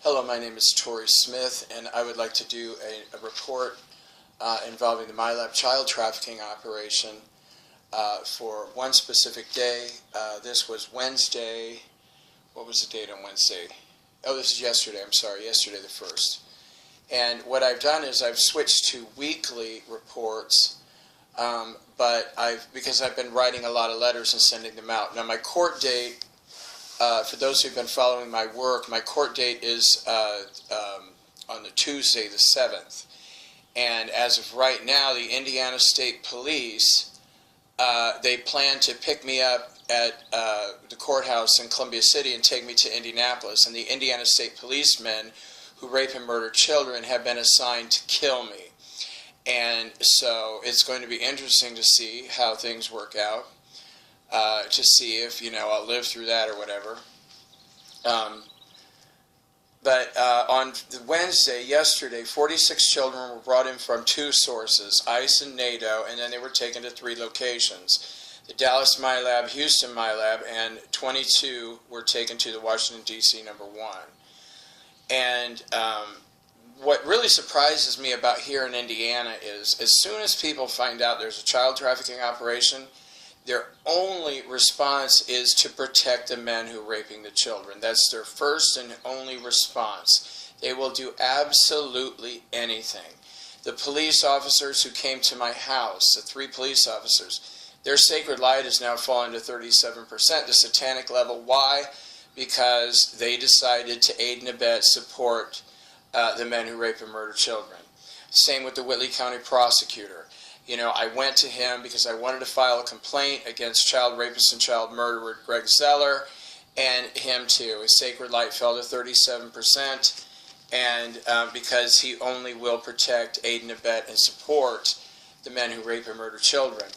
Hello, my name is Tori Smith, and I would like to do a report involving the MILAB child trafficking operation for one specific day. This was Wednesday. What was the date on Wednesday? Oh, this is yesterday. I'm sorry, yesterday the 1st. And what I've done is I've switched to weekly reports, because I've been writing a lot of letters and sending them out. Now, my court date, for those who've been following my work, my court date is on the Tuesday, the 7th. And as of right now, the Indiana State Police, they plan to pick me up at the courthouse in Columbia City and take me to Indianapolis. And the Indiana State policemen who rape and murder children have been assigned to kill me. And so it's going to be interesting to see how things work out. To see if, I'll live through that or whatever. But on Wednesday, yesterday, 46 children were brought in from two sources, ICE and NATO, and then they were taken to 3 locations. The Dallas MILAB, Houston MILAB, and 22 were taken to the Washington, D.C. #1. And what really surprises me about here in Indiana is as soon as people find out there's a child trafficking operation, their only response is to protect the men who are raping the children. That's their first and only response. They will do absolutely anything. The police officers who came to my house, the 3 police officers, their sacred light has now fallen to 37%, the satanic level. Why? Because they decided to aid and abet, support the men who rape and murder children. Same with the Whitley County prosecutor. I went to him because I wanted to file a complaint against child rapist and child murderer Greg Zeller, and him too. His sacred light fell to 37%, and because he only will protect, aid and abet, and support the men who rape and murder children.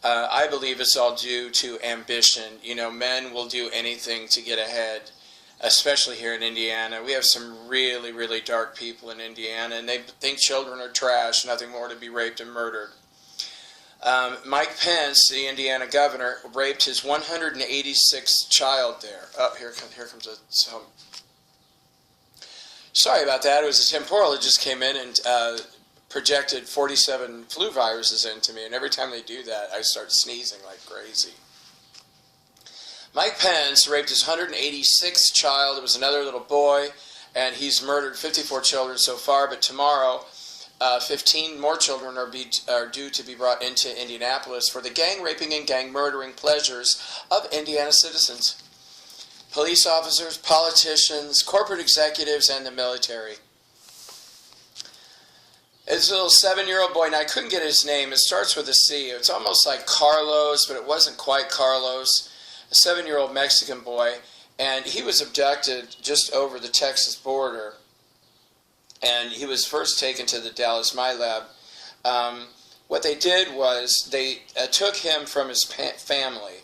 I believe it's all due to ambition. Men will do anything to get ahead, especially here in Indiana. We have some really, really dark people in Indiana, and they think children are trash, nothing more to be raped and murdered. Mike Pence, the Indiana governor, raped his 186th child there. Oh, here comes a... Sorry about that. It was a temporal that just came in and projected 47 flu viruses into me, and every time they do that, I start sneezing like crazy. Mike Pence raped his 186th child. It was another little boy, and he's murdered 54 children so far, but tomorrow 15 more children are due to be brought into Indianapolis for the gang raping and gang murdering pleasures of Indiana citizens. Police officers, politicians, corporate executives, and the military. It's a little 7-year-old boy, and I couldn't get his name. It starts with a C. It's almost like Carlos, but it wasn't quite Carlos. A 7-year-old Mexican boy, and he was abducted just over the Texas border. And he was first taken to the Dallas MILAB. What they did was they took him from his family,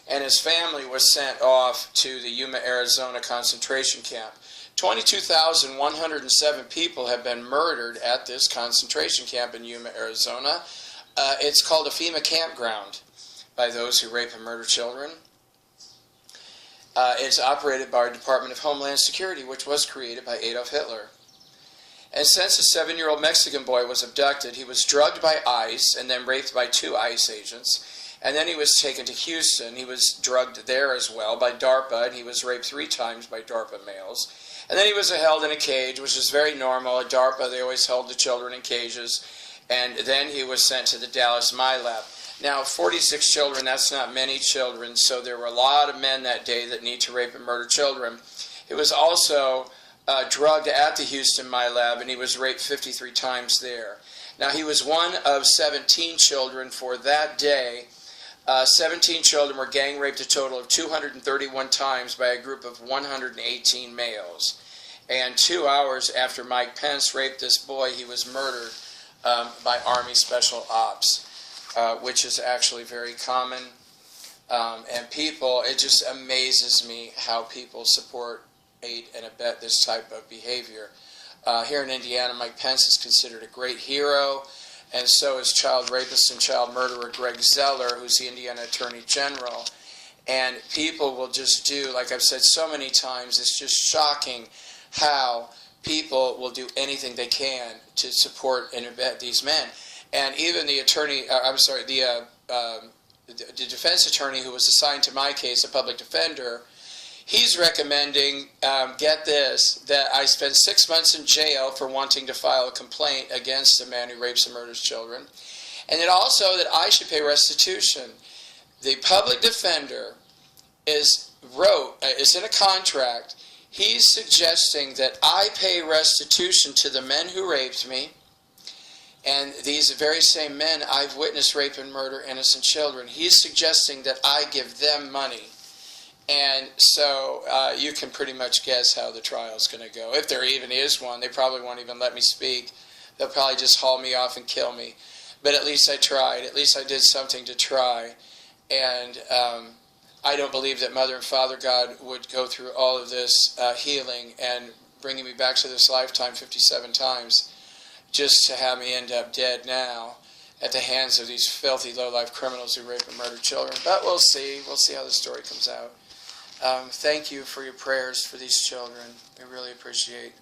and his family was sent off to the Yuma, Arizona concentration camp. 22,107 people have been murdered at this concentration camp in Yuma, Arizona. It's called a FEMA campground by those who rape and murder children. It's operated by our Department of Homeland Security, which was created by Adolf Hitler. And since a 7-year-old Mexican boy was abducted, he was drugged by ICE and then raped by 2 ICE agents. And then he was taken to Houston. He was drugged there as well by DARPA, and he was raped 3 times by DARPA males. And then he was held in a cage, which is very normal. At DARPA, they always held the children in cages. And then he was sent to the Dallas MILAB. Now, 46 children, that's not many children, so there were a lot of men that day that need to rape and murder children. It was also drugged at the Houston MILAB, and he was raped 53 times there. Now, he was one of 17 children for that day. 17 children were gang raped a total of 231 times by a group of 118 males. And 2 hours after Mike Pence raped this boy, he was murdered by Army Special Ops, which is actually very common. And people, it just amazes me how people support, aid, and abet this type of behavior. Here in Indiana, Mike Pence is considered a great hero, and so is child rapist and child murderer Greg Zeller, who's the Indiana Attorney General. And people will just do, like I've said so many times, it's just shocking how people will do anything they can to support and abet these men. And even the attorney, the defense attorney who was assigned to my case, a public defender, he's recommending, get this, that I spend 6 months in jail for wanting to file a complaint against a man who rapes and murders children, and then also that I should pay restitution. The public defender is in a contract. He's suggesting that I pay restitution to the men who raped me, and these very same men, I've witnessed rape and murder innocent children. He's suggesting that I give them money. And so you can pretty much guess how the trial's going to go. If there even is one, they probably won't even let me speak. They'll probably just haul me off and kill me. But at least I tried. At least I did something to try. And I don't believe that Mother and Father God would go through all of this healing and bringing me back to this lifetime 57 times just to have me end up dead now at the hands of these filthy, low-life criminals who rape and murder children. But we'll see. We'll see how the story comes out. Thank you for your prayers for these children. I really appreciate